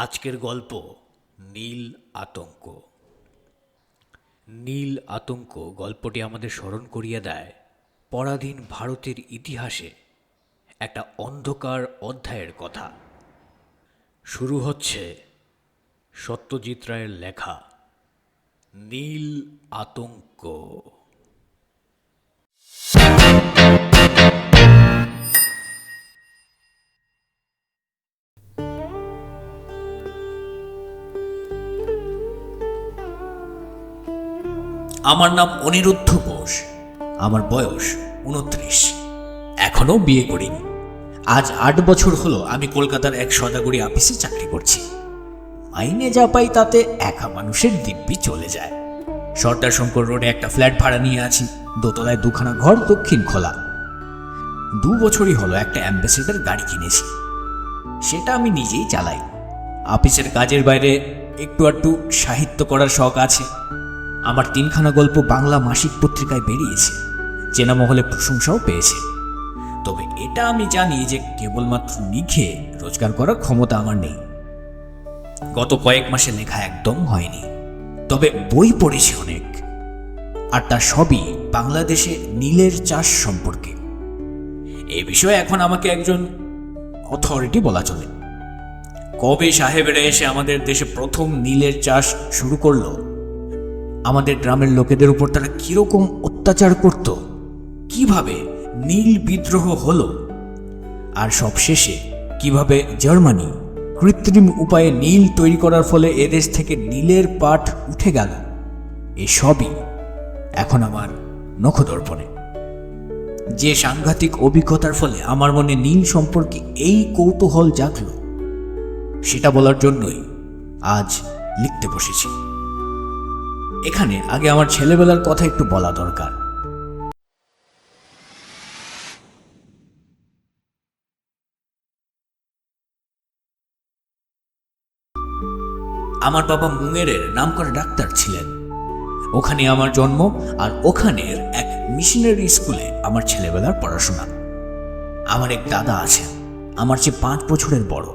আজকের গল্প নীল আতঙ্ক। নীল আতঙ্ক গল্পটি আমাদের স্মরণ করিয়ে দেয় পরাধীন ভারতের ইতিহাসে একটা অন্ধকার অধ্যায়ের কথা। শুরু হচ্ছে সত্যজিৎ রায়ের লেখা নীল আতঙ্ক। আমার নাম অনিরুদ্ধ বোস। আমার বয়স 29। এখনো বিয়ে করিনি। আজ 8 বছর হলো আমি কলকাতার এক সদাগরি অফিসে চাকরি করছি। মাইনে যা পাই তাতে একা মানুষের দিব্যি চলে যায়। সর্দার শঙ্কর রোডে একটা ফ্ল্যাট ভাড়া নিয়ে আছি। দোতলায় 2খানা ঘর, দক্ষিণ খোলা। 2 বছরই হলো একটা অ্যাম্বাসেডর গাড়ি কিনেছি। সেটা আমি নিজেই চালাই। অফিসের কাজের বাইরে একটু আধটু সাহিত্য করার শখ আছে। আমার 3খানা গল্প বাংলা মাসিক পত্রিকায় বেরিয়েছে, চেনা মহলে প্রশংসাও পেয়েছে। তবে এটা আমি জানি যে কেবলমাত্র লিখে রোজগার করার ক্ষমতা আমার নেই। গত কয়েক মাসে লেখা একদম হয়নি, তবে বই পড়েছি অনেক। আর তার সবই বাংলাদেশে নীলের চাষ সম্পর্কে। এ বিষয়ে এখন আমাকে একজন অথরিটি বলা চলে। কবে সাহেবেরা এসে আমাদের দেশে প্রথম নীলের চাষ শুরু করলো, আমাদের গ্রামের লোকেদের উপর তারা কিরকম অত্যাচার করত, কিভাবে নীল বিদ্রোহ হলো, আর সবশেষে কিভাবে জার্মানি কৃত্রিম উপায়ে নীল তৈরি করার ফলে এদেশ থেকে নীলের পাট উঠে গেল, এসবই এখন আমার নখদর্পণে। যে সাংঘাতিক অভিজ্ঞতার ফলে আমার মনে নীল সম্পর্কে এই কৌতূহল জাগল, সেটা বলার জন্যই আজ লিখতে বসেছি। এখানে আগে আমার ছেলেবেলার কথা একটু বলা দরকার। আমার বাবা মুঙ্গেরের নামকরা ডাক্তার ছিলেন। ওখানে আমার জন্ম, আর ওখানের এক মিশনারি স্কুলে আমার ছেলেবেলার পড়াশোনা। আমার এক দাদা আছেন, আমার চেয়ে 5 বছরের বড়।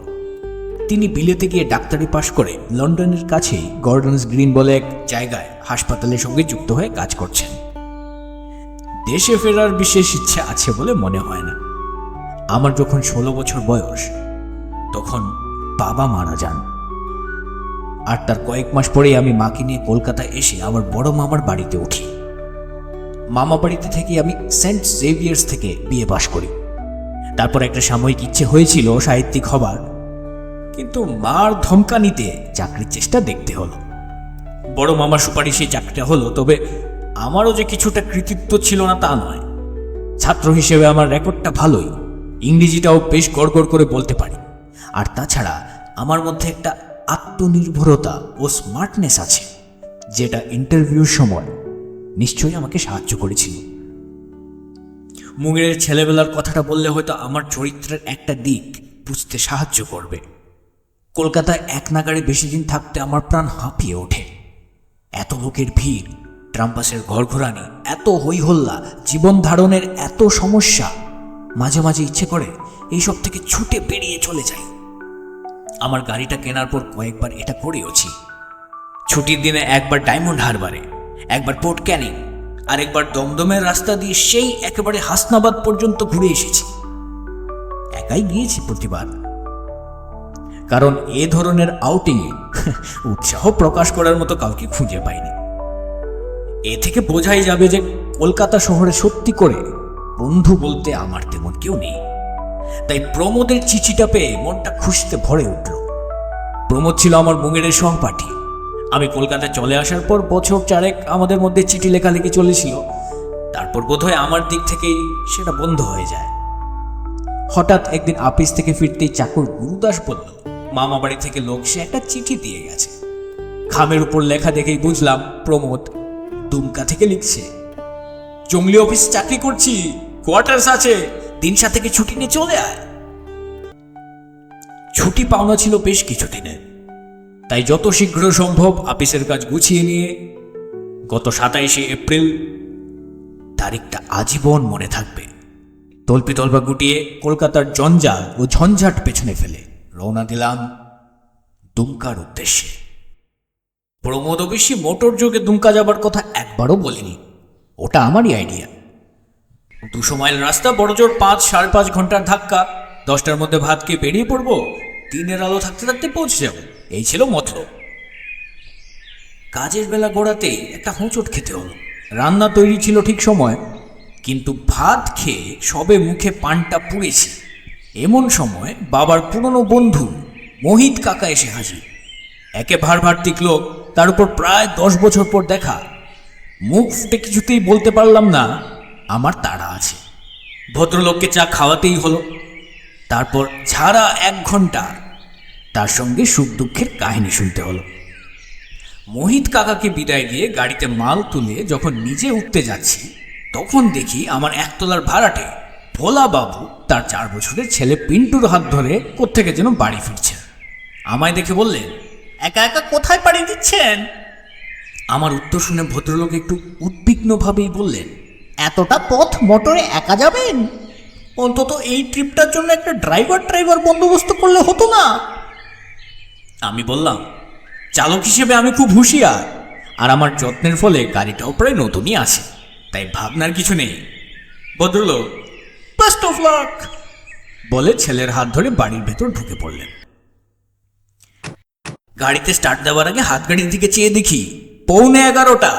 তিনি বিলেতে গিয়ে ডাক্তারি পাশ করে লন্ডনের কাছেই গর্ডনস গ্রিন বলে এক জায়গায় হাসপাতালের সঙ্গে যুক্ত হয়ে কাজ করছেন। দেশে ফেরার বিশেষ ইচ্ছে আছে বলে মনে হয় না। আমার যখন 16 বছর বয়স, তখন বাবা মারা যান। আর তার কয়েক মাস পরেই আমি মাকে নিয়ে কলকাতায় এসে আমার বড় মামার বাড়িতে উঠি। মামা বাড়িতে থেকে আমি সেন্ট জেভিয়ার্স থেকে বিএ পাশ করি। তারপর একটা সাময়িক ইচ্ছে হয়েছিল সাহিত্যিক হবার, কিন্তু মার ধমকানিতে চাকরির চেষ্টা দেখতে হলো। বড় মামার সুপারিশে চাকরিটা হলো, তবে আমারও যে কিছুটা কৃতিত্ব ছিল না তা নয়। ছাত্র হিসেবে আমার রেকর্ডটা ভালোই, ইংরেজিটাও বেশ গড়গড় করে বলতে পারি। আর তাছাড়া আমার মধ্যে একটা আত্মনির্ভরতা ও স্মার্টনেস আছে, যেটা ইন্টারভিউর সময় নিশ্চয়ই আমাকে সাহায্য করেছিল। মুঙ্গেরের ছেলেবেলার কথাটা বললে হয়তো আমার চরিত্রের একটা দিক বুঝতে সাহায্য করবে। কলকাতায় এক নাগাড়ে বেশি দিন থাকতে আমার প্রাণ হাঁপিয়ে ওঠে। এত লোকের ভিড়, ট্রাম্পাসের ঘরঘরানি, এত হইহল্লা, জীবন ধারণের এত সমস্যা, মাঝে মাঝে ইচ্ছে করে এইসব থেকে ছুটে বেরিয়ে চলে যাই। আমার গাড়িটা কেনার পর কয়েকবার এটা করেওছি। ছুটির দিনে একবার ডায়মন্ড হারবারে, একবার পোর্ট ক্যানিং, আর একবার দমদমের রাস্তা দিয়ে সেই একেবারে হাসনাবাদ পর্যন্ত ঘুরে এসেছি। একাই গিয়েছি প্রতিবার, কারণ এ ধরনের আউটিংয়ে উৎসাহ প্রকাশ করার মতো কাউকে খুঁজে পাইনি। এ থেকে বোঝাই যাবে যে কলকাতা শহরে সত্যি করে বন্ধু বলতে আমার তেমন কেউ নেই। তাই প্রমোদের চিঠিটা পেয়ে মনটা খুশিতে ভরে উঠল। প্রমোদ ছিল আমার মুঙ্গেরের সহপাঠী। আমি কলকাতায় চলে আসার পর বছর 4 আমাদের মধ্যে চিঠি লেখালেখি চলেছিল। তারপর বোধহয় আমার দিক থেকেই সেটা বন্ধ হয়ে যায়। হঠাৎ একদিন অফিস থেকে ফিরতেই চাকর গুরুদাস বলল, মামা বাড়ি থেকে লোক সে একটা চিঠি দিয়ে গেছে। খামের উপর লেখা দেখেই বুঝলাম প্রমোদ দুমকা থেকে লিখছে। জঙ্গলি অফিস চাকরি করছি, কোয়ার্টার্স আছে, 3 থেকে ছুটি নিয়ে চলে আয়। ছুটি পাওনা ছিল বেশ কিছুদিনের, তাই যত শীঘ্র সম্ভব অফিসের কাজ গুছিয়ে নিয়ে গত 27 এপ্রিল, তারিখটা আজীবন মনে থাকবে, তল্পিতল্পা গুটিয়ে কলকাতার জঞ্জাল ও ঝঞ্ঝাট পেছনে ফেলে রওনা দিলাম দুমকার উদ্দেশ্যে। প্রমোদ অবশ্যই মোটর যোগে দুমকা যাবার কথা একবারও বলিনি, ওটা আমারই আইডিয়া। 200 মাইল রাস্তা, বড়জোর 5-5.5 ঘন্টার ধাক্কা, 10টার মধ্যে ভাত খেয়ে বেরিয়ে পড়বো, দিনের আলো থাকতে থাকতে পৌঁছে যাব, এই ছিল মতলব। কাজের বেলা গড়াতেই একটা হোঁচট খেতে হলো। রান্না তৈরি ছিল ঠিক সময়, কিন্তু ভাত খেয়ে সবে মুখে পানটা পুড়েছে, এমন সময় বাবার পুরনো বন্ধু মোহিত কাকা এসে হাজির। একে ভারভার্তিক লোক, তার উপর প্রায় 10 বছর পর দেখা। মুখ ফুটে কিছুতেই বলতে পারলাম না আমার তাড়া আছে। ভদ্রলোককে চা খাওয়াতেই হলো। তারপর ছাড়া 1 ঘন্টা তার সঙ্গে সুখ দুঃখের কাহিনী শুনতে হলো। মোহিত কাকাকে বিদায় দিয়ে গাড়িতে মাল তুলে যখন নিজে উঠতে যাচ্ছি, তখন দেখি আমার একতলার ভাড়াটে ভোলা বাবু তার 4 বছরের ছেলে পিন্টুর হাত ধরে কোত্থেকে যেন বাড়ি ফিরছে। আমায় দেখে বললেন, একা একা কোথায় পাড়ি দিচ্ছেন? আমার উত্তর শুনে ভদ্রলোক একটু উদ্বিগ্নভাবেই বললেন, এতটা পথ মোটরে একা যাবেন? অন্তত এই ট্রিপটার জন্য একটা ড্রাইভার বন্দোবস্ত করলে হতো না? আমি বললাম, চালক হিসেবে আমি খুব হুঁশিয়ার, আর আমার যত্নের ফলে গাড়িটাও প্রায় নতুনই আছে, তাই ভাবনার কিছু নেই। ভদ্রলোক বেস্ট অফ লাক বলে ছেলের হাত ধরে বাড়ির ভেতর ঢুকে পড়লেন। গাড়িতে স্টার্ট দেওয়ার আগে হাত গাড়ির দিকে চেয়ে দেখি 11:15।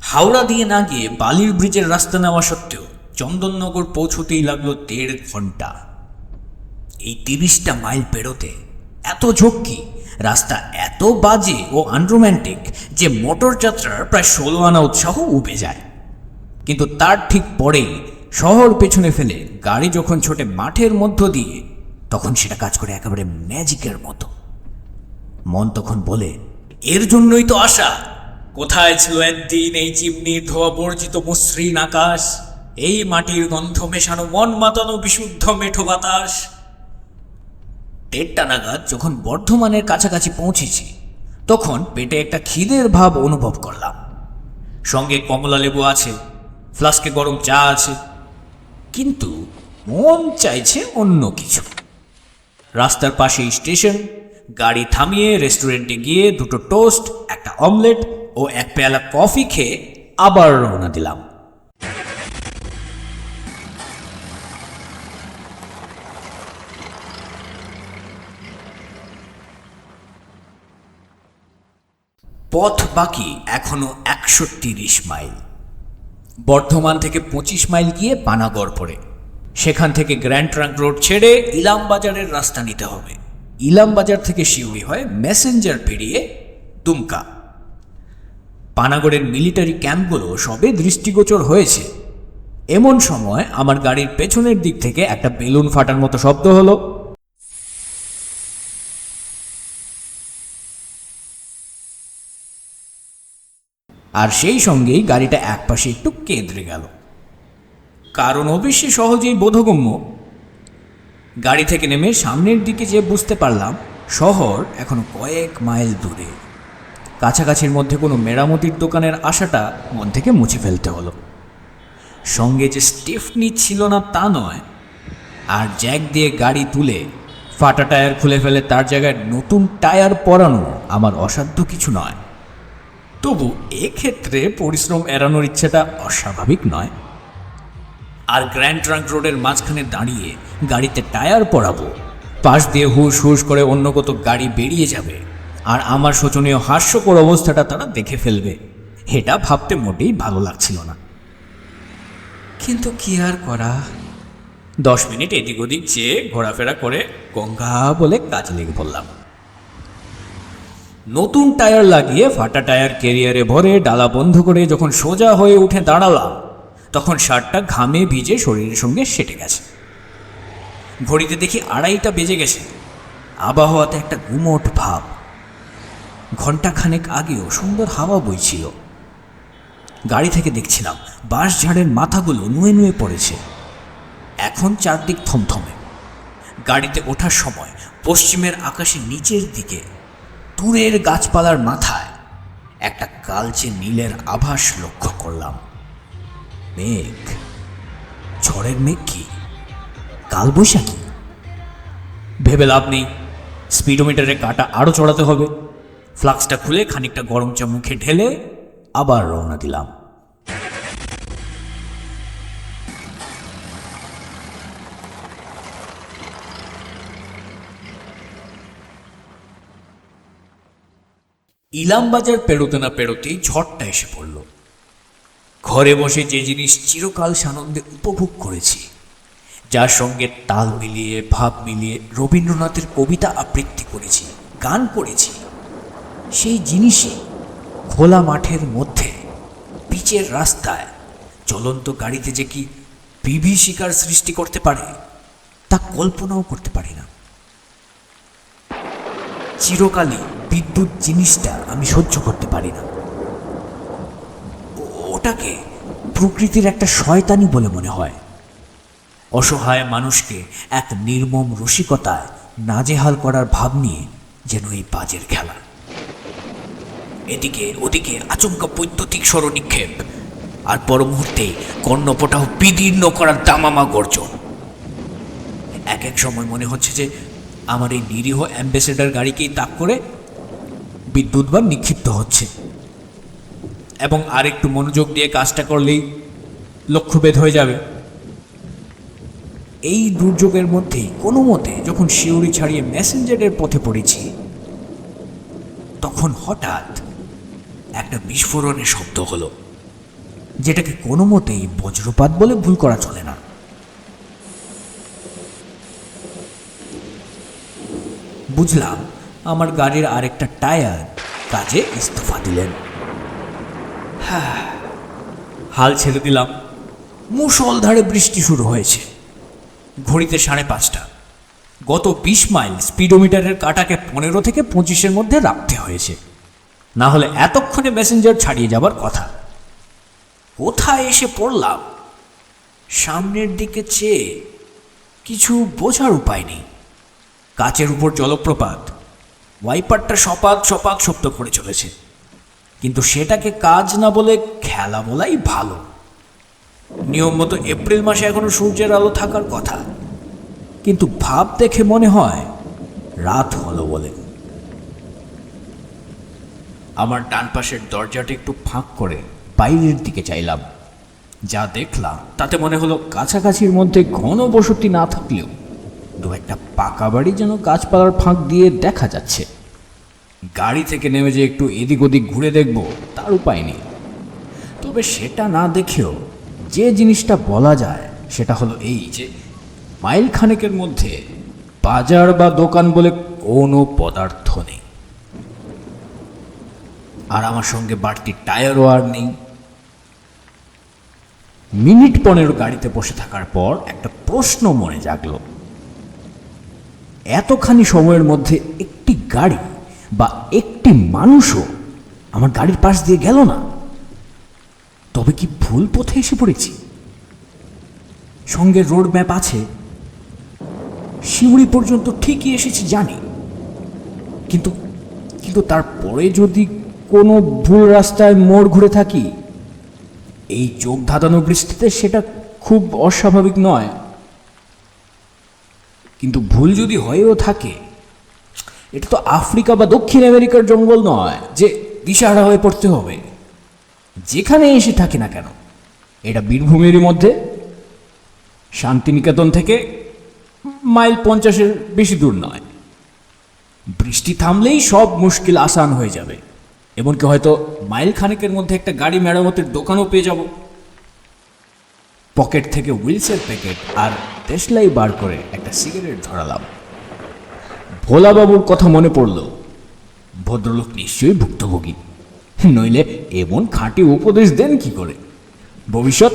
হাওড়া দিয়ে না গিয়ে বালির ব্রিজের রাস্তা নেওয়া সত্ত্বেও চন্দননগর পৌঁছতেই লাগলো 1.5 ঘন্টা। এই 30টা মাইল পেরোতে এত ঝক্কি, রাস্তা এত বাজে ও আনরোম্যান্টিক যে মোটর যাত্রার প্রায় 16 আনা উৎসাহ উবে যায়। কিন্তু তার ঠিক পরেই শহর পেছনে ফেলে গাড়ি যখন ছোটে মাঠের মধ্য দিয়ে, তখন সেটা কাজ করে একেবারে ম্যাজিকের মতো। মন তখন বলে, এর জন্যই তো আশা। কোথায় ছিল একদিন এই চিমনির ধোয়া বর্জিত মসৃণ আকাশ, এই মাটির গন্ধ মেশানো মন মাতানো বিশুদ্ধ মেঠো বাতাস। 1:30 নাগাদ যখন বর্ধমানের কাছাকাছি পৌঁছেছি, তখন পেটে একটা খিদের ভাব অনুভব করলাম। সঙ্গে কমলা লেবু আছে, ফ্লাস্কে গরম চা আছে, কিন্তু মন চাইছে অন্য কিছু। রাস্তার পাশেই স্টেশন, গাড়ি থামিয়ে রেস্টুরেন্টে গিয়ে 2টো টোস্ট, একটা অমলেট ও 1 পেয়ালা কফি খেয়ে আবার রওনা দিলাম। পথ বাকি এখনো 130 মাইল। বর্ধমান থেকে 25 মাইল গিয়ে পানাগড় পড়ে, সেখান থেকে গ্র্যান্ড ট্রাঙ্ক রোড ছেড়ে ইলামবাজারের রাস্তা নিতে হবে। ইলামবাজার থেকে শিউরি হয়ে মেসেঞ্জার পেরিয়ে দুমকা। পানাগড়ের মিলিটারি ক্যাম্পগুলো সবে দৃষ্টিগোচর হয়েছে। এমন সময় আমার গাড়ির পেছনের দিক থেকে একটা বেলুন ফাটার মতো শব্দ হলো। আর সেই সঙ্গেই গাড়িটা একপাশে একটু কেঁদড়ে গেল। কারণ অবশ্যই সহজেই বোধগম্য। গাড়ি থেকে নেমে সামনের দিকে যেয়ে বুঝতে পারলাম শহর এখনো কয়েক মাইল দূরে। কাছাকাছির মধ্যে কোনো মেরামতির দোকানের আশাটা মন থেকে মুছে ফেলতে হলো। সঙ্গে যে স্টেফনি ছিল না তা নয়, আর জ্যাক দিয়ে গাড়ি তুলে ফাটা টায়ার খুলে ফেলে তার জায়গায় নতুন টায়ার পরানো আমার অসাধ্য কিছু নয়। তবু এক্ষেত্রে পরিশ্রম এড়ানোর ইচ্ছেটা অস্বাভাবিক নয়। আর গ্র্যান্ড ট্রাঙ্ক রোডের মাঝখানে দাঁড়িয়ে গাড়িতে টায়ার পরাবো, পাশ দিয়ে হুশ হুশ করে অন্য কত গাড়ি বেরিয়ে যাবে, আর আমার শোচনীয় হাস্যকর অবস্থাটা তারা দেখে ফেলবে, এটা ভাবতে মোটেই ভালো লাগছিল না। কিন্তু কি আর করা, 10 মিনিট এদিক ওদিক চেয়ে ঘোরাফেরা করে গঙ্গা বলে কাজে লেগে পড়লাম। নতুন টায়ার লাগিয়ে ফাটা টায়ার ক্যারিয়ারে ভরে ডালা বন্ধ করে যখন সোজা হয়ে উঠে দাঁড়ালাম, তখন শার্টটা ঘামে ভিজে শরীরের সঙ্গে সেটে গেছে। ঘড়িতে দেখি 2:30টা বেজে গেছে। আবহাওয়াতে একটা গুমোট ভাব। ঘণ্টাখানেক আগেও সুন্দর হাওয়া বইছিল। গাড়ি থেকে দেখছিলাম বাঁশ ঝাড়ের মাথাগুলো নুয়ে নুয়ে পড়েছে। এখন চারদিক থমথমে। গাড়িতে ওঠার সময় পশ্চিমের আকাশে নিচের দিকে দূরের গাছপালার মাথায় একটা কালচে নীলের আভাস লক্ষ্য করলাম। মেঘ, ঝড়ের মেঘ কি কালবৈশাখী? ভেবে লাভ নেই, স্পিডোমিটারের কাঁটা আরো চড়াতে হবে। ফ্লাক্সটা খুলে খানিকটা গরম চা মুখে ঢেলে আবার রওনা দিলাম। ইলামবাজার পেরোতে না পেরোতেই ঝড়টা এসে পড়ল। ঘরে বসে যে জিনিস চিরকাল সানন্দে উপভোগ করেছি, যার সঙ্গে তাল মিলিয়ে ভাব মিলিয়ে রবীন্দ্রনাথের কবিতা আবৃত্তি করেছি, গান করেছি, সেই জিনিসই খোলা মাঠের মধ্যে পিচের রাস্তায় চলন্ত গাড়িতে যে কি বিভীষিকার সৃষ্টি করতে পারে তা কল্পনাও করতে পারি না। চিরকালই বিদ্যুৎ জিনিসটা আমি সহ্য করতে পারি না। ওটাকে প্রকৃতির একটা শয়তানি বলে মনে হয়। অসহায় মানুষকে এক নির্মম রসিকতায় নাজেহাল করার ভাব নিয়ে যেন এই বাজের খেলা। এদিকে ওদিকে আচমকা বৈদ্যুতিক স্বরনিক্ষেপ, আর পর মুহূর্তে কর্ণপটাও বিদীর্ণ করার দামামা গর্জন। এক এক সময় মনে হচ্ছে যে আমার এই নিরীহ অ্যাম্বাসেডার গাড়িকেই তাক করে বিদ্যুৎ নিক্ষিপ্ত হচ্ছে, এবং আরেকটু মনোযোগ দিয়ে কাজটা করলেই লক্ষ্যভেদ হয়ে যাবে। এই দুর্যোগের মধ্যেই কোনো মতে যখন শিউরি ছাড়িয়ে মেসেঞ্জারের পথে পড়েছি, তখন হঠাৎ একটা বিস্ফোরণের শব্দ হলো, যেটাকে কোনো মতেই বজ্রপাত বলে ভুল করা চলে না। বুঝলাম আমার গাড়ির আরেকটা টায়ার কাজে ইস্তফা দিলেন। হাল ছেড়ে দিলাম। মুষলধারে বৃষ্টি শুরু হয়েছে। ঘড়িতে 5:30। গত 20 মাইল স্পিডোমিটারের কাঁটাকে 15 থেকে 25-এর মধ্যে রাখতে হয়েছে, না হলে এতক্ষণে মেসেঞ্জার ছাড়িয়ে যাবার কথা। কোথায় এসে পড়লাম? সামনের দিকে চেয়ে কিছু বোঝার উপায় নেই। কাচের উপর জলপ্রপাত, ওয়াইপারটা সপাক সপাক শব্দ করে চলেছে, কিন্তু সেটাকে কাজ না বলে খেলা বলাই ভালো। নিয়ম মতো এপ্রিল মাসে এখনো সূর্যের আলো থাকার কথা, কিন্তু ভাব দেখে মনে হয় রাত হলো বলে। আমার ডান পাশের দরজাটা একটু ফাঁক করে বাইরের দিকে চাইলাম। যা দেখলাম তাতে মনে হলো কাছাকাছির মধ্যে ঘন বসতি না থাকলেও দু একটা পাকা বাড়ি যেন গাছপালার ফাঁক দিয়ে দেখা যাচ্ছে। গাড়ি থেকে নেমে যে একটু এদিক ওদিক ঘুরে দেখব তার উপায় নেই। তবে সেটা না দেখেও যে জিনিসটা বলা যায় সেটা হলো এই যে মাইল খানেকের মধ্যে বাজার বা দোকান বলে কোনো পদার্থ নেই, আর আমার সঙ্গে বাড়তি টায়ারও আর নেই। মিনিট 15 গাড়িতে বসে থাকার পর একটা প্রশ্ন মনে জাগলো, এতখানি সময়ের মধ্যে একটি গাড়ি বা একটি মানুষও আমার গাড়ির পাশ দিয়ে গেল না। তবে কি ভুল পথে এসে পড়েছি? সঙ্গে রোড ম্যাপ আছে, শিউড়ি পর্যন্ত ঠিকই এসেছি জানি, কিন্তু কিন্তু তারপরে যদি কোনো ভুল রাস্তায় মোড় ঘুরে থাকি, এই চোখ ধাঁধানো বৃষ্টিতে সেটা খুব অস্বাভাবিক নয়। কিন্তু ভুল যদি হয়েও থাকে, এটা তো আফ্রিকা বা দক্ষিণ আমেরিকার জঙ্গল নয় যে দিশাহারা হয়ে পড়তে হবে। যেখানে এসে থাকি না কেন, এটা বীরভূমেরই মধ্যে, শান্তিনিকেতন থেকে মাইল 50-এর বেশি দূর নয়। বৃষ্টি থামলেই সব মুশকিল আসান হয়ে যাবে, এমনকি হয়তো মাইল খানেকের মধ্যে একটা গাড়ি মেরামতের দোকানও পেয়ে যাব। পকেট থেকে হুইলসের প্যাকেট আর দেশলাই বার করে একটা সিগারেট ধরালাম। ভোলাবাবুর কথা মনে পড়ল। ভদ্রলোক নিশ্চয়ই ভুক্তভোগী, নইলে এমন খাঁটি উপদেশ দেন কি করে? ভবিষ্যৎ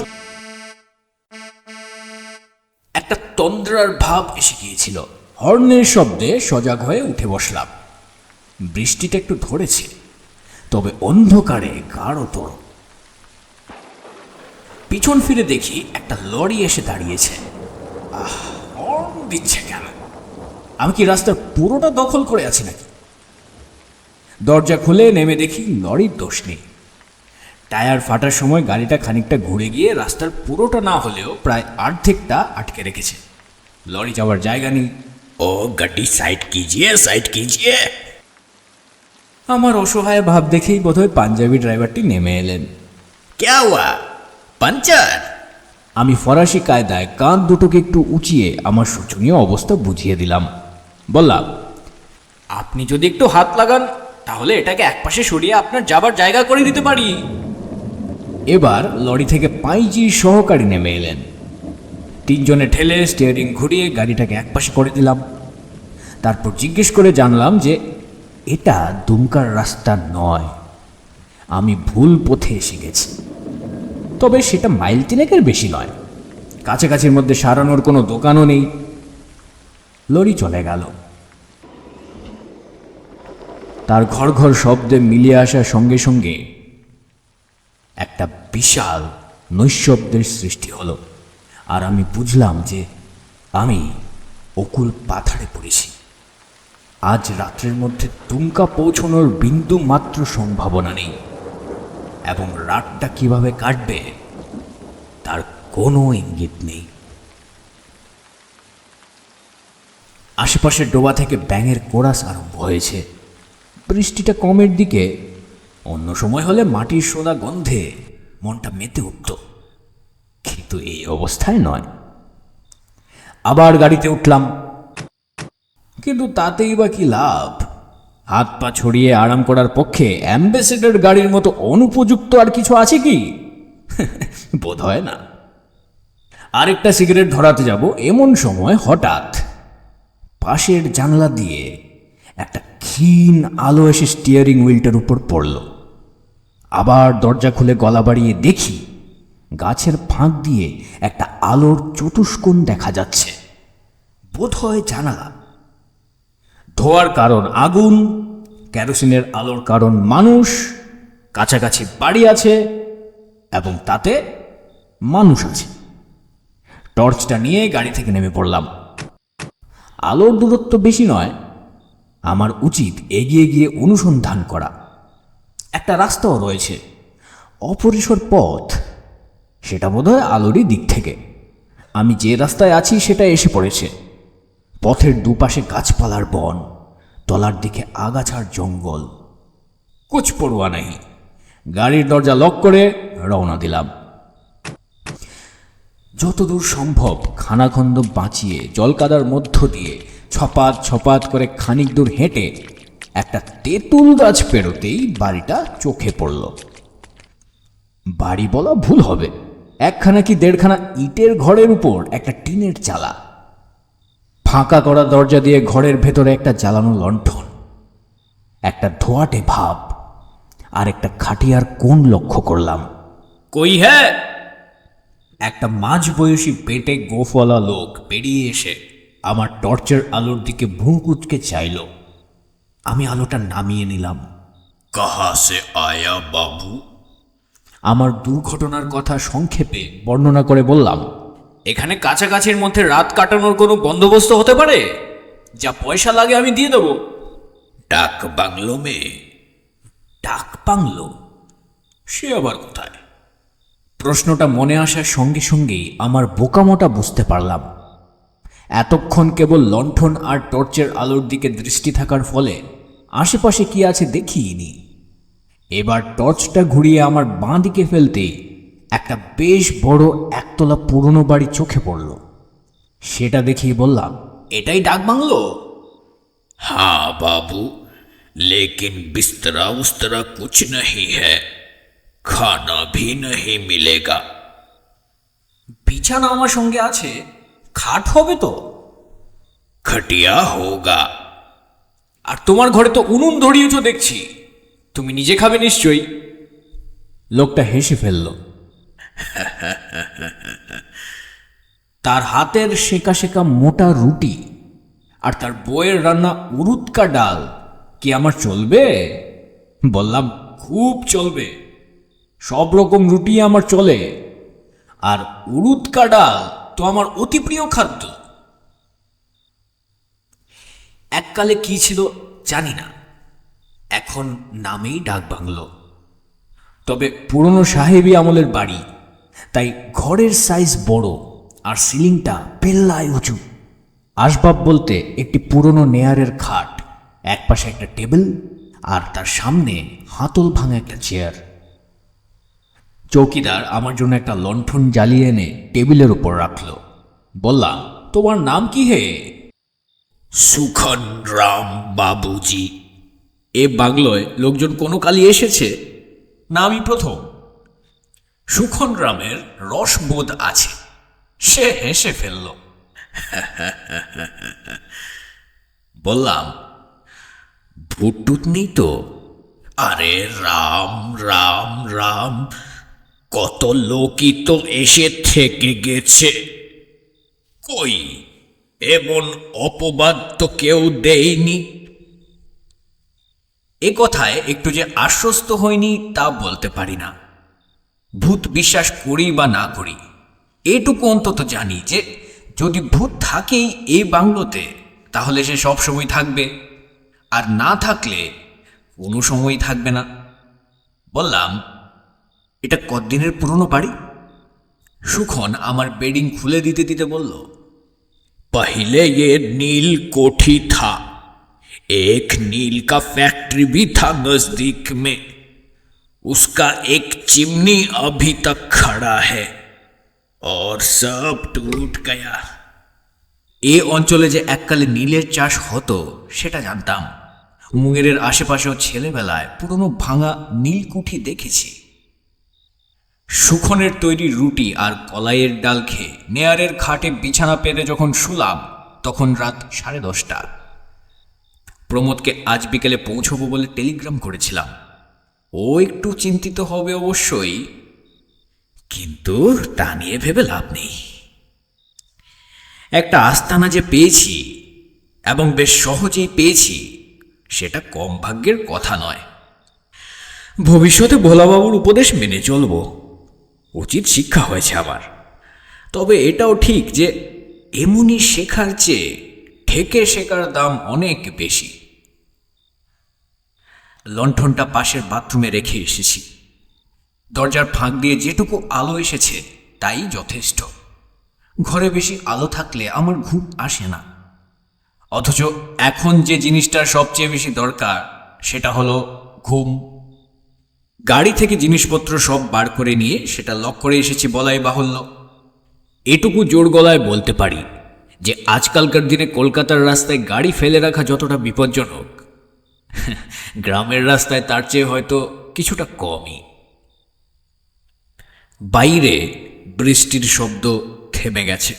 একটা তন্দ্রার ভাব এসে গিয়েছিল। হর্নের শব্দে সজাগ হয়ে উঠে বসলাম। বৃষ্টিটা একটু ধরেছে, তবে অন্ধকারে গাঢ়তর। পিছন ফিরে দেখি একটা লরি এসে দাঁড়িয়েছে। হর্ন দিচ্ছে কেন? আমি কি রাস্তার পুরোটা দখল করে আছি নাকি? দরজা খুলে নেমে দেখি লরির দোষ নেই, টায়ার ফাটার সময় গাড়িটা খানিকটা ঘুরে গিয়ে রাস্তার পুরোটা না হলেও প্রায় অর্ধেকটা আটকে রেখেছে। লরি যাওয়ার জায়গা নেই। ও গাড়ি সাইড কিজিয়ে, সাইড কিজিয়ে। আমার অসহায় ভাব দেখেই বোধহয় পাঞ্জাবি ড্রাইভারটি নেমে এলেন। ক্যা হুয়া, পাঞ্চার? আমি ফরাসি কায়দায় কাঁধ দুটোকে একটু উঁচিয়ে আমার শোচনীয় অবস্থা বুঝিয়ে দিলাম। বললাম, আপনি যদি একটু হাত লাগান তাহলে এটাকে একপাশে সরিয়ে আপনার যাবার জায়গা করে দিতে পারি। এবার লরি থেকে পাইজির সহকারী নেমে এলেন। তিনজনে ঠেলে স্টিয়ারিং ঘুরিয়ে গাড়িটাকে একপাশে করে দিলাম। তারপর জিজ্ঞেস করে জানলাম যে এটা দুমকার রাস্তা নয়, আমি ভুল পথে এসে গেছি। তবে সেটা মাইল তিনেকের বেশি নয়, কাছাকাছির মধ্যে সারানোর কোনো দোকানও নেই। লরি চলে গেল। তার ঘর ঘর শব্দে মিলিয়ে আসার সঙ্গে সঙ্গে একটা বিশাল নৈশব্দের সৃষ্টি হলো, আর আমি বুঝলাম যে আমি অকুল পাথারে পড়েছি। আজ রাত্রের মধ্যে দুমকা পৌঁছানোর বিন্দু মাত্র সম্ভাবনা নেই, এবং রাতটা কিভাবে কাটবে তার কোনো ইঙ্গিত নেই। আশেপাশের ডোবা থেকে ব্যাঙের কোরাস আরম্ভ হয়েছে। বৃষ্টিটা কমের দিকে, অন্য সময় হলে মাটির সোনা গন্ধে মনটা মেতে উঠত, কিন্তু এই অবস্থায় নয়। আবার গাড়িতে উঠলাম, কিন্তু তাতেই বা কি লাভ? হাত পা ছড়িয়ে আরাম করার পক্ষে অ্যাম্বাসেডর গাড়ির মতো অনুপযুক্ত আর কিছু আছে কি? বোধ হয় না। আরেকটা সিগারেট ধরাতে যাব এমন সময় হঠাৎ পাশের জানলা দিয়ে একটা ক্ষীণ আলো এসে স্টিয়ারিং হুইলটার উপর পড়ল। আবার দরজা খুলে গলা বাড়িয়ে দেখি গাছের ফাঁক দিয়ে একটা আলোর চতুষ্কোণ দেখা যাচ্ছে। বোধ হয় জানালা। ধোয়ার কারণ আগুন, কেরোসিনের আলোর কারণ মানুষ, কাছাকাছি বাড়ি আছে এবং তাতে মানুষ আছে। টর্চটা নিয়ে গাড়ি থেকে নেমে পড়লাম। আলোর দূরত্ব বেশি নয়, আমার উচিত এগিয়ে গিয়ে অনুসন্ধান করা। একটা রাস্তাও রয়েছে, অপরিসর পথ, সেটা বোধহয় আলোরই দিক থেকে। আমি যে রাস্তায় আছি সেটা এসে পড়েছে। পথের দুপাশে গাছপালার বন, তলার দিকে আগাছার জঙ্গল। কুছ পড়ুয়া নেই। গাড়ির দরজা লক করে রওনা দিলাম। যতদূর সম্ভব খানাখন্দ বাঁচিয়ে জলকাদার মধ্য দিয়ে ছপাত ছপাত করে খানিক দূর হেঁটে একটা তেঁতুল গাছ পেরোতেই বাড়িটা চোখে পড়ল। বাড়ি বলা ভুল হবে, একখানা কি দেড়খানা ইটের ঘরের উপর একটা টিনের চালা। ফাঁকা করা দরজা দিয়ে ঘরের ভেতরে একটা জ্বালানো লণ্ঠন, একটা ধোঁয়াটে ভাব, আর একটা খাটিয়ার কোণ লক্ষ্য করলাম। কই হ্যাঁ? একটা মাঝবয়সী পেটে গোফওয়ালা লোক বেরিয়ে এসে আমার টর্চের আলোর দিকে ভুঁকুচকে চাইল। আমি আলোটা নামিয়ে নিলাম। কাহা সে আয়া বাবু? আমার দুর্ঘটনার কথা সংক্ষেপে বর্ণনা করে বললাম, এখানে কাছাকাছির মধ্যে রাত কাটানোর কোনো বন্দোবস্ত হতে পারে? যা পয়সা লাগে আমি দিয়ে দেবো। ডাক বাংলো মে? ডাক বাংলো? সে আবার কোথায়? প্রশ্নটা মনে আসার সঙ্গে সঙ্গেই আমার বোকামোটা বুঝতে পারলাম। এতক্ষণ কেবল লণ্ঠন আর টর্চের আলোর দিকে দৃষ্টি থাকার ফলে আশেপাশে কি আছে দেখিনি। এবার টর্চটা ঘুরিয়ে আমার বাঁ দিকে ফেলতেই একটা বেশ বড় একতলা পুরনো বাড়ি চোখে পড়ল। সেটা দেখেই বললাম, এটাই ডাক বাংলো? হ্যাঁ বাবু, লেকিন বিস্তরা উস্তরা কুছ নহি হ্যায়, খানা ভি নহি মিলেগা। বিছানা আমার সঙ্গে আছে, খাট হবে তো? খটিয়া হোগা। আর তোমার ঘরে তো উনুন ধরিয়েছ দেখছি, তুমি নিজে খাবে নিশ্চয়ই। লোকটা হেসে ফেলল। তার হাতের সেকা সেকা মোটা রুটি আর তার বউয়ের রান্না উরুৎকা ডাল কি আমার চলবে? বললাম, খুব চলবে, সব রকম রুটি আমার চলে, আর উরুৎকা ডাল তো আমার অতি প্রিয় খাদ্য। এককালে কি ছিল জানি না, এখন নামেই ডাক বাংলো। তবে পুরনো সাহেবী আমলের বাড়ি, তাই ঘরের সাইজ বড় আর সিলিংটা পেল্লায় উঁচু। আসবাব বলতে একটি পুরনো নেয়ারের খাট, একপাশে একটা টেবিল, আর তার সামনে হাতল ভাঙা একটা চেয়ার। চৌকিদার আমার জন্য একটা লণ্ঠন জ্বালিয়ে এনে টেবিলের উপর রাখল। বললাম, তোমার নাম কি হে? সুখন রাম বাবুজি। এ বাংলোয় লোকজন কোনো কালই এসেছে? না, আমি প্রথম। সুখন রামের রসবোধ আছে। সে হেসে ফেলল। বললাম, ভূতটুত নেই তো? আরে রাম রাম রাম, কত লোকই তো এসে থেকে গেছে। কই, এমন অপবাদ তো কেউ দেয়নি। এ কথায় একটু যে আশ্বস্ত হয়নি তা বলতে পারি না। ভূত বিশ্বাস করি বা না করি, এটুকু অন্তত জানি যে যদি ভূত থাকেই এই বাংলোতে, তাহলে সে সব সময় থাকবে, আর না থাকলে কোনো সময়ই থাকবে না। বললাম, এটা কতদিনের পুরনো বাড়ি? সুখন আমার বেডিং খুলে দিতে দিতে বলল, पहले ये नील कोठी था, एक नील का फैक्ट्री भी था नजदीक में, उसका एक चिमनी अभी तक खड़ा है और सब टूट गया। এই অঞ্চলে যে এককালে নীলের চাষ হতো সেটা জানতাম। মুঙ্গেরের আশেপাশেও ছেলেবেলায় পুরনো ভাঙা নীলকুঠি দেখেছি। সুখনের তৈরি রুটি আর কলাইয়ের ডাল খেয়ে নেয়ারের খাটে বিছানা পেতে যখন শুলাম, তখন রাত 10:30। প্রমোদকে আজ বিকেলে পৌঁছবো বলে টেলিগ্রাম করেছিলাম। ও একটু চিন্তিত হবে অবশ্যই, কিন্তু তা নিয়ে ভেবে লাভ নেই। একটা আস্তানা যে পেয়েছি, এবং বেশ সহজেই পেয়েছি, সেটা কম ভাগ্যের কথা নয়। ভবিষ্যতে ভোলাবাবুর উপদেশ মেনে চলব, উচিত শিক্ষা হয়েছে আমার। তবে এটাও ঠিক যে এমনি শেখার চেয়ে ঠেকে শেখার দাম অনেক বেশি। লণ্ঠনটা পাশের বাথরুমে রেখে এসেছি। দরজার ফাঁক দিয়ে যেটুকু আলো এসেছে তাই যথেষ্ট। ঘরে বেশি আলো থাকলে আমার ঘুম আসে না। অথচ এখন যে জিনিসটার সবচেয়ে বেশি দরকার সেটা হলো ঘুম। গাড়ি থেকে জিনিসপত্র সব বার করে নিয়ে সেটা লক করে এসেছি বলাই বাহুল্য। এটুকু জোর গলায় বলতে পারি যে আজকালকার দিনে কলকাতার রাস্তায় গাড়ি ফেলে রাখা যতটা বিপজ্জনক, গ্রামের রাস্তায় তার চেয়ে হয়তো কিছুটা কমই। বাইরে বৃষ্টির শব্দ থেমে গেছে।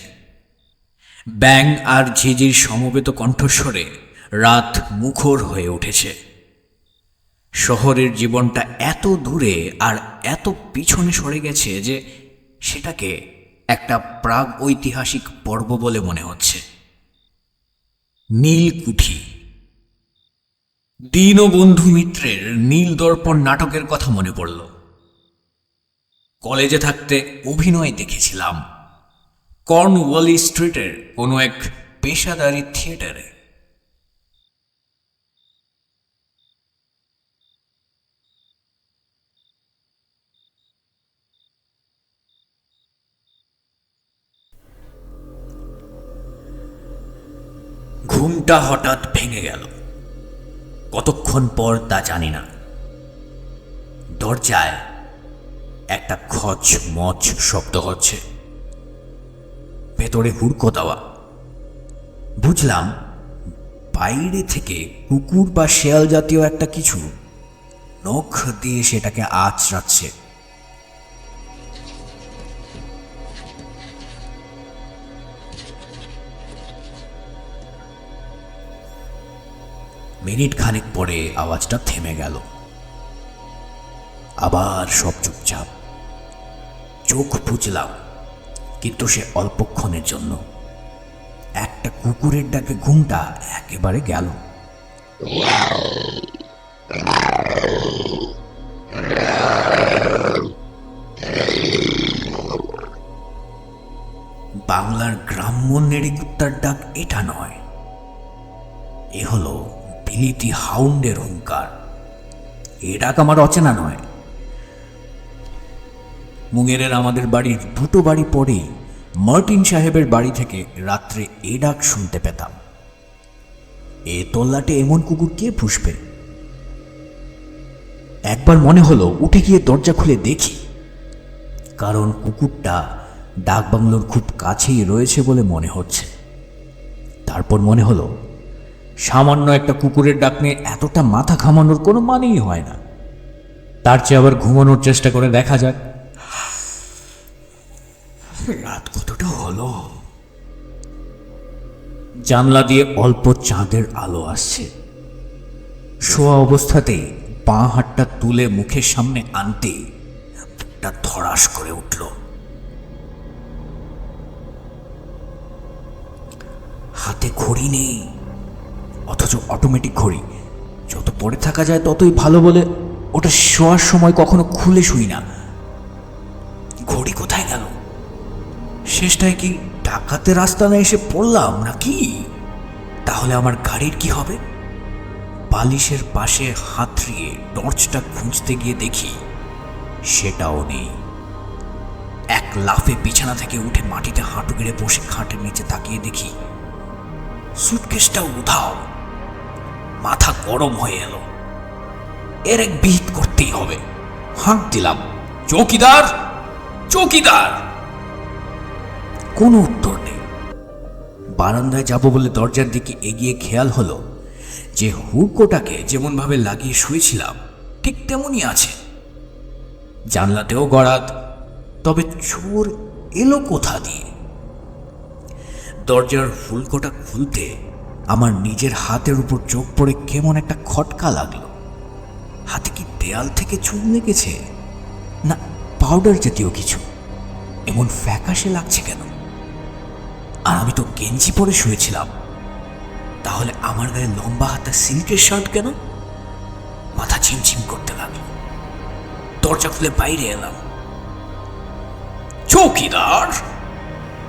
ব্যাং আর ঝিঝির সমবেত কণ্ঠস্বরে রাত মুখর হয়ে উঠেছে। শহরের জীবনটা এত দূরে আর এত পিছনে সরে গেছে যে সেটাকে একটা প্রাগ ঐতিহাসিক পর্ব বলে মনে হচ্ছে। নীলকুঠি। দীনবন্ধু মিত্রের নীল দর্পণ নাটকের কথা মনে পড়ল। কলেজে থাকতে অভিনয় দেখেছিলাম কর্নওয়ালি স্ট্রিটের কোনো এক পেশাদারি থিয়েটারে। ঘুমটা হঠাৎ ভেঙে গেল। কতক্ষণ পর তা জানি না। দরজায় একটা খচ মচ শব্দ হচ্ছে, ভেতরে হুড়কো দেওয়া। বুঝলাম বাইরে থেকে কুকুর বা শেয়াল জাতীয় একটা কিছু নখ দিয়ে সেটাকে আঁচড়াচ্ছে। মিনিট খানেক পরে আওয়াজটা থেমে গেল। আবার সব চুপচাপ। চোখ বুঝলাম, কিন্তু সে অল্পক্ষণের জন্য। একটা কুকুরের ডাকে ঘুমটা একেবারে গেল। বাংলার গ্রাম্য নেড়ি কুত্তার ডাক এটা নয়, এ হলো বিলিতি হাউন্ডের হুঙ্কার। এ ডাক আমার অচেনা নয়। মুঙ্গেরের আমাদের বাড়ির দুটো বাড়ি পরেই মার্টিন সাহেবের বাড়ি থেকে রাত্রে এ ডাক শুনতে পেতাম। এ তল্লাটে এমন কুকুর কে পুষবে? একবার মনে হলো উঠে গিয়ে দরজা খুলে দেখি, কারণ কুকুরটা ডাকবাংলোর খুব কাছেই রয়েছে বলে মনে হচ্ছে। তারপর মনে হলো সামান্য একটা কুকুরের ডাক নিয়ে এতটা মাথা ঘামানোর কোনো মানেই হয় না। তার চেয়ে আবার ঘুমানোর চেষ্টা করে দেখা যাক। রাত কতটা হলো? জানলা দিয়ে অল্প চাঁদের আলো আসছে। শোয়া অবস্থাতেই বাঁ হাতটা তুলে মুখের সামনে আনতে বুকটা ধড়াস করে উঠল। হাতে ঘড়ি নেই, অথচ অটোমেটিক ঘড়ি। যত পরে থাকা যায় ততই ভালো বলে ওটা শোয়ার সময় কখনো খুলে শুই না। ঘড়ি কোথায় গেল? শেষটায় কি ডাকাতের রাস্তা না এসে পড়লাম নাকি? তাহলে আমার গাড়ির কি হবে? বালিশের পাশে হাতড়িয়ে টর্চটা খুঁজতে গিয়ে দেখি সেটাও নেই। এক লাফে বিছানা থেকে উঠে মাটিতে হাঁটু গেড়ে বসে খাটের নিচে তাকিয়ে দেখি সুটকেসটা উধাও। মাথা গরম হয়ে এলো। এর এক বিহিত করতেই হবে। হাঁক দিলাম, চৌকিদার, চৌকিদার। কোনো উত্তর নেই। বারান্দায় যাব বলে দরজার দিকে এগিয়ে খেয়াল হলো যে হুড়কোটাকে যেমন ভাবে লাগিয়ে শুয়েছিলাম ঠিক তেমনই আছে। জানলাতেও গড়াত, তবে চোর এলো কোথা দিয়ে? দরজার হুড়কোটা খুলতে আমার নিজের হাতের উপর চোখ পড়ে কেমন একটা খটকা লাগলো। হাতে কি দেয়াল থেকে চুল লেগেছে, না পাউডার জাতীয় কিছু? এমন ফ্যাকাশে লাগছে কেন? আর আমি তো গেঞ্জি পরে শুয়েছিলাম, তাহলে আমার গায়ে লম্বা হাতা সিল্কের শার্ট কেন? মাথা ঝিমঝিম করতে লাগলো। দরজা খুলে বাইরে এলাম। চৌকিদার,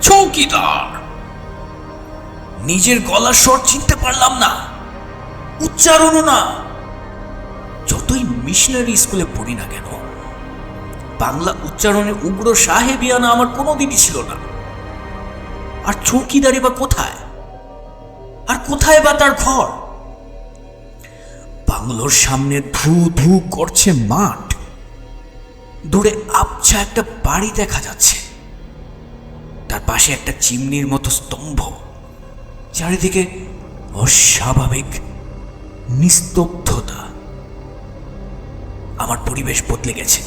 চৌকিদার। নিজের গলার স্বর চিনতে পারলাম না, উচ্চারণও না। যতই মিশনারি স্কুলে পড়ি না কেন, বাংলা উচ্চারণে উগ্র সাহেবিয়ানা আমার কোনোদিনই ছিল না। আর চৌকিদারি বা কোথায়? আর কোথায় বা তার ঘর? বাংলোর সামনে ধু ধু করছে মাঠ। দূরে আবছা একটা বাড়ি দেখা যাচ্ছে, তার পাশে একটা চিমনির মতো স্তম্ভ। চারিদিকে অস্বাভাবিক নিস্তব্ধতা। আমার পরিবেশ বদলে গেছে,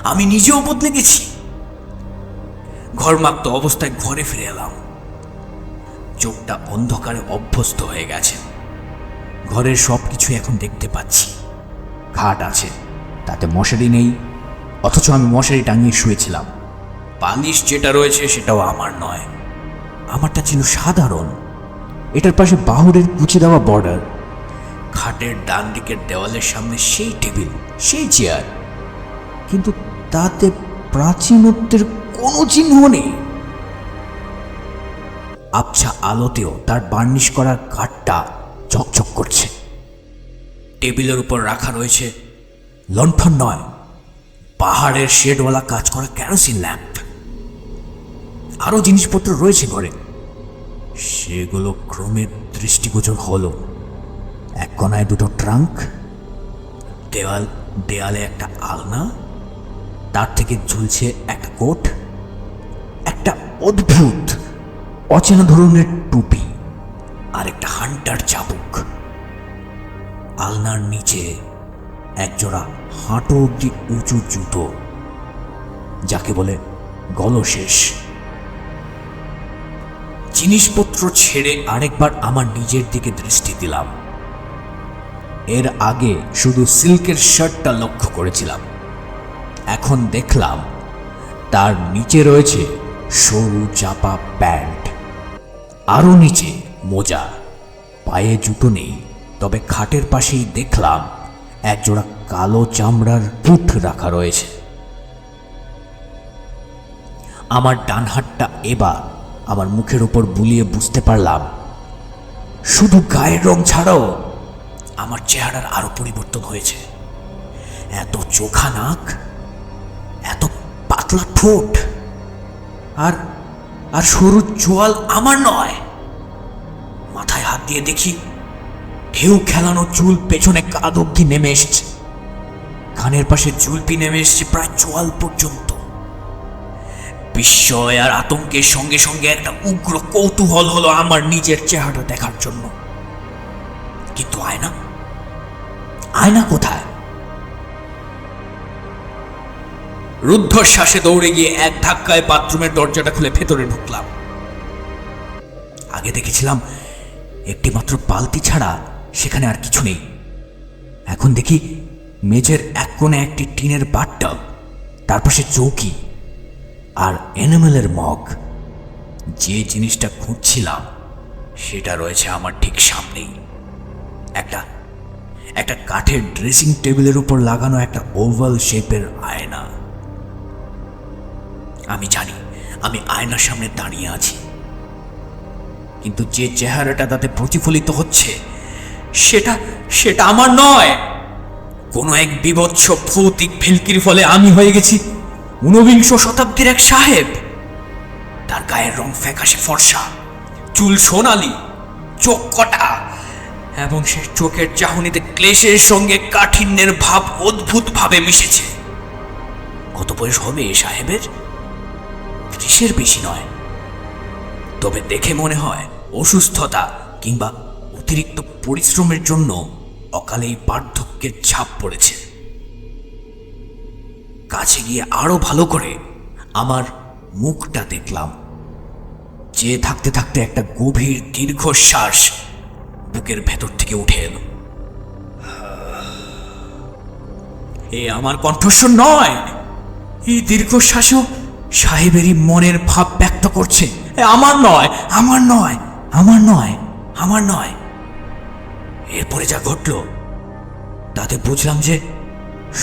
আমি নিজেও বদলে গেছি। ঘরমাক্ত অবস্থায় ঘরে ফিরে এলাম। চোখটা অন্ধকারে অভ্যস্ত হয়ে গেছে। ঘরের সবকিছু এখন দেখতে পাচ্ছি। খাট আছে, তাতে মশারি নেই, অথচ আমি মশারি টাঙিয়ে শুয়েছিলাম। বালিশ যেটা রয়েছে সেটাও আমার নয়, আমারটা ছিল সাধারণ। এটার পাশে বাহুরের কুচি দেওয়া বর্ডার। খাটের ডান দিকের দেওয়ালের সামনে সেই টেবিল, সেই চেয়ার, কিন্তু তাতে প্রাচীনত্বের কোনো চিহ্ন নেই। আবছা আলোতেও তার বার্নিশ করা কাঠটা ঝকঝক করছে। টেবিলের উপর রাখা রয়েছে লণ্ঠন নয়, পাহাড়ের শেডওয়ালা কাজ করা কেরোসিন ল্যাম্প। আরো জিনিসপত্র রয়েছে ঘরে, সেগুলো ক্রমে দৃষ্টিগোচর হলো। এক কোনায় দুটো ট্রাঙ্ক, দেয়ালে একটা আলনা, তার থেকে ঝুলছে একটা কোট, একটা অদ্ভুত অচেনা ধরনের টুপি, আর একটা হান্টার চাবুক। আলনার নিচে একজোড়া হাঁটু অব্দি উঁচু জুতো, যাকে বলে গলশেষ। জিনিসপত্র ছেড়ে আরেকবার আমার নিজের দিকে দৃষ্টি দিলাম। এর আগে শুধু সিল্কের শার্টটা লক্ষ্য করেছিলাম, এখন দেখলাম তার নিচে রয়েছে সরু চাপা প্যান্ট, আরো নিচে মোজা। পায়ে জুতো নেই, তবে খাটের পাশেই দেখলাম একজোড়া কালো চামড়ার বুট রাখা রয়েছে। আমার ডান হাতটা এবার আমার মুখের উপর বুলিয়ে বুঝতে পারলাম শুধু গায়ের রং ছাড়াও আমার চেহারার আরো পরিবর্তন হয়েছে। এত চোখা নাক, এত পাতলা ঠোঁট আর আর সরু চোয়াল আমার নয়। মাথায় হাত দিয়ে দেখি ঢেউ খেলানো চুল পেছনে কাঁধ অব্দি নেমে এসছে, কানের পাশে চুলপি নেমে এসছে প্রায় চোয়াল পর্যন্ত। বিস্ময় আর আতঙ্কের সঙ্গে সঙ্গে একটা উগ্র কৌতূহল হলো আমার নিজের চেহারা দেখার জন্য। কিন্তু আয়না, আয়না কোথায়? রুদ্ধশ্বাসে দৌড়ে গিয়ে এক ধাক্কায় বাথরুমের দরজাটা খুলে ভেতরে ঢুকলাম। আগে দেখেছিলাম একটি মাত্র বালতি ছাড়া সেখানে আর কিছু নেই। এখন দেখি মেঝের এক কোণে একটি টিনের বাথটব, তার পাশে চৌকি আর এনিমেলের মগ। যে জিনিসটা খুঁজছিলাম সেটা রয়েছে আমার ঠিক সামনেই। একটা কাঠের ড্রেসিং টেবিলের উপর লাগানো একটা ওভাল শেপের আয়না। আমি জানি আমি আয়নার সামনে দাঁড়িয়ে আছি, কিন্তু যে চেহারাটা তাতে প্রতিফলিত হচ্ছে সেটা আমার নয়। কোনো এক বিভৎস ভৌতিক ভেলকির ফলে আমি হয়ে গেছি ঊনবিংশ শতাব্দীর এক সাহেব। তার গায়ের রং ফ্যাকাশে ফর্সা, চুল সোনালি, চোখ কটা, এবং সে চোখের চাহনিতে ক্লেশের সঙ্গে কাঠিন্যের ভাব অদ্ভুত ভাবে মিশেছে। কত বয়স হবে এ সাহেবের? 30-এর বেশি নয়, তবে দেখে মনে হয় অসুস্থতা কিংবা অতিরিক্ত পরিশ্রমের জন্য অকালেই বার্ধক্যের ছাপ পড়েছে। কাছে গিয়ে আরো ভালো করে আমার মুখটা দেখলাম। চেয়ে থাকতে থাকতে একটা গভীর দীর্ঘশ্বাস বুকের ভেতর থেকে উঠে এলো। এ আমার কণ্ঠস্বর নয়, এই দীর্ঘশ্বাসও সাহেবেরই মনের ভাব ব্যক্ত করছে। আমার নয়, আমার নয়, আমার নয়, আমার নয়। এরপরে যা ঘটল তাতে বুঝলাম যে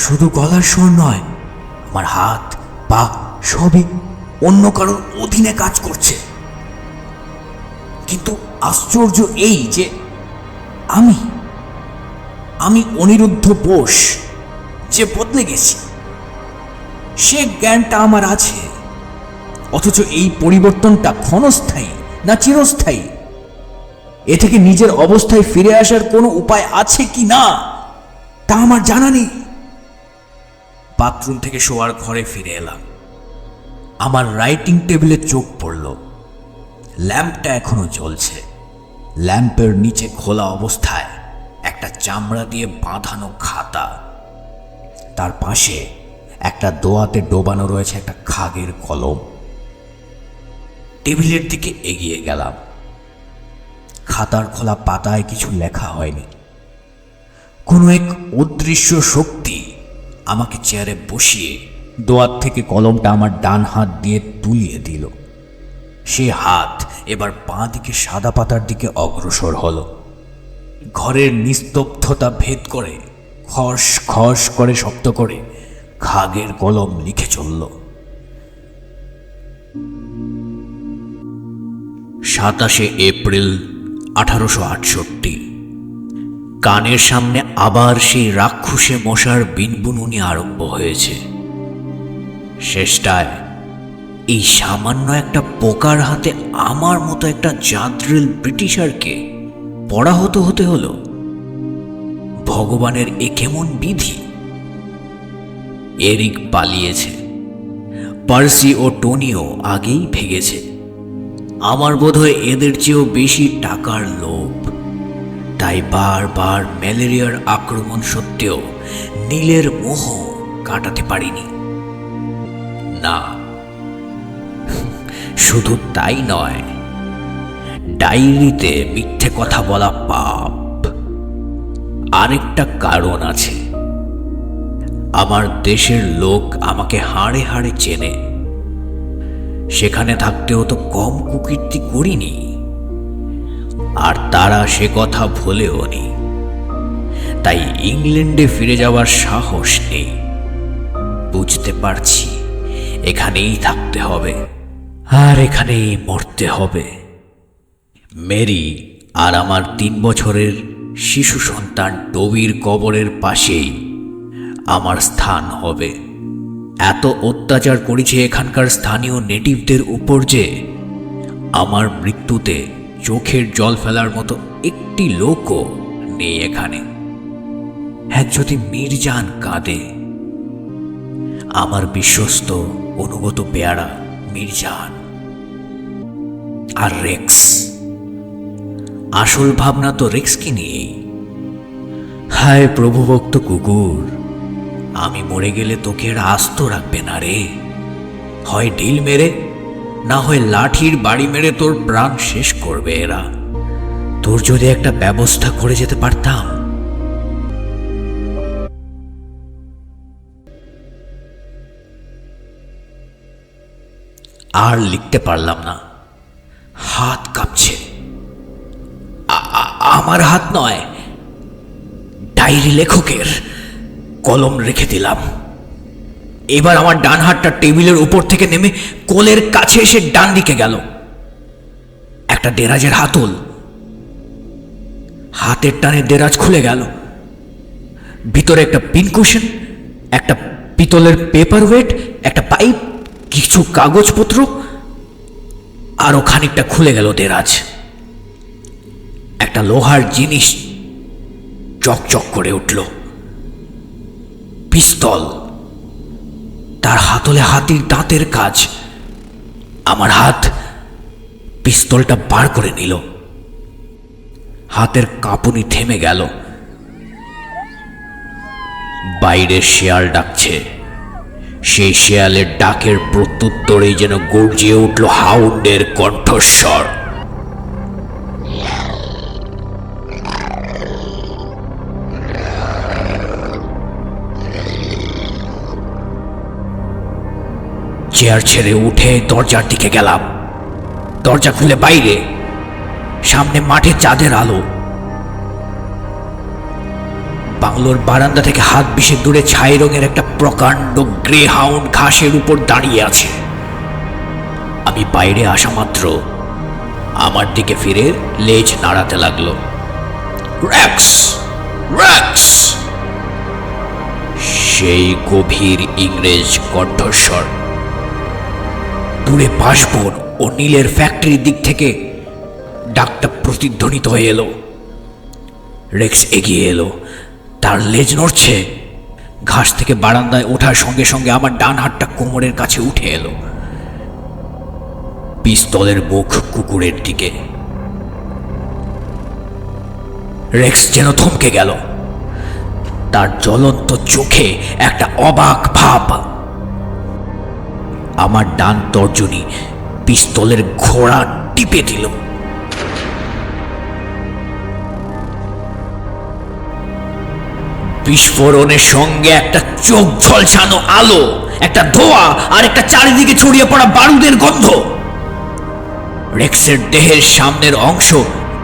শুধু গলার স্বর নয়, আমার হাত পা সবই অন্য কারোর অধীনে কাজ করছে। কিন্তু আশ্চর্য এই যে আমি অনিরুদ্ধ বোস যে বদলে গেছি, সে জ্ঞানটা আমার আছে, অথচ এই পরিবর্তনটা ক্ষণস্থায়ী না চিরস্থায়ী? এ থেকে নিজের অবস্থায় ফিরে আসার কোনো উপায় আছে কি না তা আমার জানা নেই। বাথরুম থেকে শোয়ার ঘরে ফিরে এলাম। আমার রাইটিং টেবিলে চোখ পড়ল। ল্যাম্পটা এখনো জ্বলছে। ল্যাম্পের নিচে খোলা অবস্থায় একটা চামড়া দিয়ে বাঁধানো খাতা, তার পাশে একটা দোয়াতে ডোবানো রয়েছে একটা খাগের কলম। টেবিলের দিকে এগিয়ে গেলাম। খাতার খোলা পাতায় কিছু লেখা হয়নি। কোনো এক অদৃশ্য শক্তি আমাকে চেয়ারে বসিয়ে দোয়াত থেকে কলমটা আমার ডান হাত দিয়ে তুলিয়ে দিল। সে হাত এবার বাঁ দিকে সাদা পাতার দিকে অগ্রসর হলো। ঘরের নিস্তব্ধতা ভেদ করে খস খস করে শব্দ করে খাগের কলম লিখে চলল। 27 এপ্রিল 1868। কানের সামনে আবার সেই রাক্ষসে মশার বিনবুনুনি আরম্ভ হয়েছে। শেষটায় এই সামান্য একটা পোকার হাতে আমার মতো একটা জাদ্রেল ব্রিটিশারকে পরাহত হতে হলো। ভগবানের এ কেমন বিধি! এরিক পালিয়েছে, পার্সি ও টোনিও আগেই ভেগেছে। আমার বোধহয় এদের চেয়েও বেশি টাকার লোভ। তাই বারবার ম্যালেরিয়ার আক্রমণ সত্ত্বেও নীলের মোহ কাটাতে পারিনি। না, শুধু তাই নয়, ডায়েরিতে মিথ্যে কথা বলা পাপ। আরেকটা কারণ আছে। আমার দেশের লোক আমাকে হাড়ে হাড়ে চেনে। সেখানে থাকতেও তো কম কুকীর্তি করিনি, আর তারা সে কথা ভুলেও নি। তাই ইংল্যান্ডে ফিরে যাওয়ার সাহস নেই। বুঝতে পারছি এখানেই থাকতে হবে, আর এখানেই মরতে হবে। মেরি আর আমার 3 বছরের শিশু সন্তান টবির কবরের পাশেই আমার স্থান হবে। এত অত্যাচার করেছে এখানকার স্থানীয় নেটিভদের উপর যে আমার মৃত্যুতে চোখের জল ফেলার মতো একটি লোকও নেই এখানে। হ্যাঁ, যদি মির্জান কাঁদে, আমার বিশ্বস্ত অনুগত পেয়ারা মির্জান আর রেক্স। আসল ভাবনা তো রেক্সকে নিয়েই। হায় প্রভুভক্ত কুকুর, আমি মরে গেলে তোকে এরা আস্ত রাখবে না রে। হয় ঢিল মেরে, না হয় লাঠির বাড়ি মেরে তোর প্রাণ শেষ করবে এরা। তোর যদি একটা ব্যবস্থা করে যেতে পারতাম। আর লিখতে পারলাম না, হাত কাঁপছে। আমার হাত নয়, ডায়েরি লেখকের। কলম রেখে দিলাম। এবার আমার ডান হাতটা টেবিলের উপর থেকে নেমে কোলের কাছে এসে ডান দিকে গেল। একটা দেরাজের হাতল, হাতের টানে দেরাজ খুলে গেল। ভিতরে একটা পিনকুশন, একটা পিতলের পেপার ওয়েট, একটা পাইপ, কিছু কাগজপত্র, আরো খানিকটা খুলে গেল দেরাজ। একটা লোহার জিনিস চকচক করে উঠল। পিস্তল, তার হাতলে হাতির দাঁতের কাজ। আমার হাত পিস্তলটা বার করে নিল। হাতের কাঁপুনি থেমে গেল। বাইরে শেয়াল ডাকছে। সেই শেয়ালের ডাকের প্রত্যুত্তরেই যেন গর্জিয়ে উঠল হাউন্ডের কণ্ঠস্বর। চেয়ার ছেড়ে উঠে দরজার দিকে গেলাম। দরজা খুলে বাইরে, সামনে মাঠে চাঁদের আলো। বাংলোর বারান্দা থেকে হাত বিশে দূরে ছাই রঙের একটা প্রকাণ্ড গ্রে হাউন্ড ঘাসের উপর দাঁড়িয়ে আছে। আমি বাইরে আসা মাত্র আমার দিকে ফিরে লেজ নাড়াতে লাগলো। Rex, Rex! সেই গভীর ইংরেজ কণ্ঠস্বর। দূরে বাঁশবন ও নীলের ফ্যাক্টরির দিক থেকে ডাকটা প্রতিধ্বনিত হয়ে এলো। রেক্স এগিয়ে এলো, তার লেজ নড়ছে। ঘাস থেকে বারান্দায় ওঠার সঙ্গে সঙ্গে আমার ডান হাতটা কোমরের কাছে উঠে এলো। পিস্তলের মুখ কুকুরের দিকে। রেক্স যেন থমকে গেল। তার জ্বলন্ত চোখে একটা অবাক ভাব। আমার ডান তর্জনী পিস্তলের ঘোড়া টিপে দিল। বিস্ফোরণের সঙ্গে একটা চোখ ঝলসানো আলো, একটা ধোঁয়া, আর একটা চারিদিকে ছড়িয়ে পড়া বারুদের গন্ধ। রেক্সের দেহের সামনের অংশ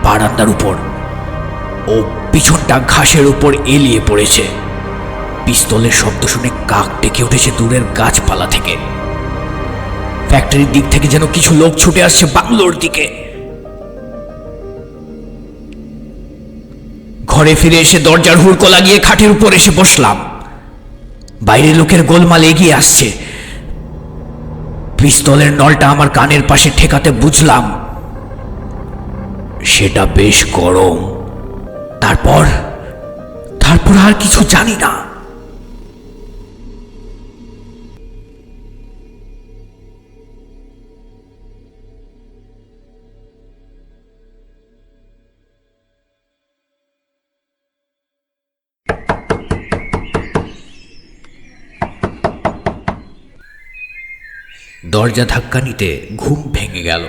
বারান্দার উপর ও পিছনটা ঘাসের উপর এলিয়ে পড়েছে। পিস্তলের শব্দ শুনে কাক ডেকে উঠেছে দূরের গাছপালা থেকে। ফ্যাক্টরির দিক থেকে যেন কিছু লোক ছুটে আসছে বাংলোর দিকে। ঘরে ফিরে এসে দরজার হুড়কো লাগিয়ে খাটের উপর এসে বসলাম। বাইরে লোকের গোলমাল এগিয়ে আসছে। পিস্তলের নলটা আমার কানের পাশে ঠেকাতে বুঝলাম সেটা বেশ গরম। তারপর আর কিছু জানি না। দরজা ধাক্কা নিতে ঘুম ভেঙে গেল।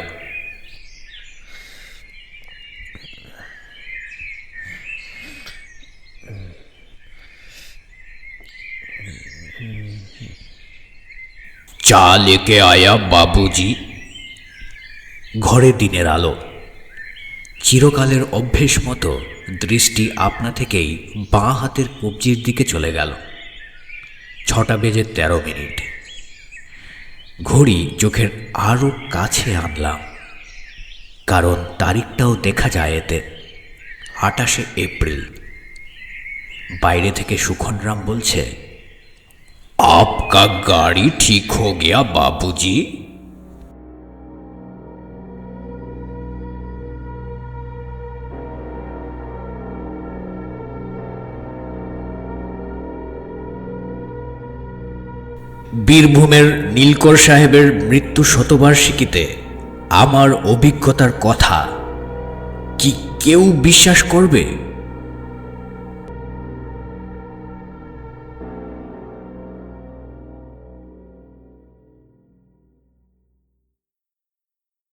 चा लेके आया बाबूजी। ঘরে দিনের আলো। চিরকালের অভ্যেস মতো দৃষ্টি আপনা থেকেই বাঁ হাতের কবজির দিকে চলে গেল। 6:13। ঘড়ি চোখের আরো কাছে আনলাম, কারণ তারিখটাও দেখা যায় এতে। 28শে এপ্রিল। বাইরে থেকে সুখনরাম বলছে, আপ आपका गाड़ी ठीक हो गया बाबूजी। বীরভূমের নীলকর সাহেবের মৃত্যু শতবার্ষিকীতে আমার অভিজ্ঞতার কথা কি কেউ বিশ্বাস করবে?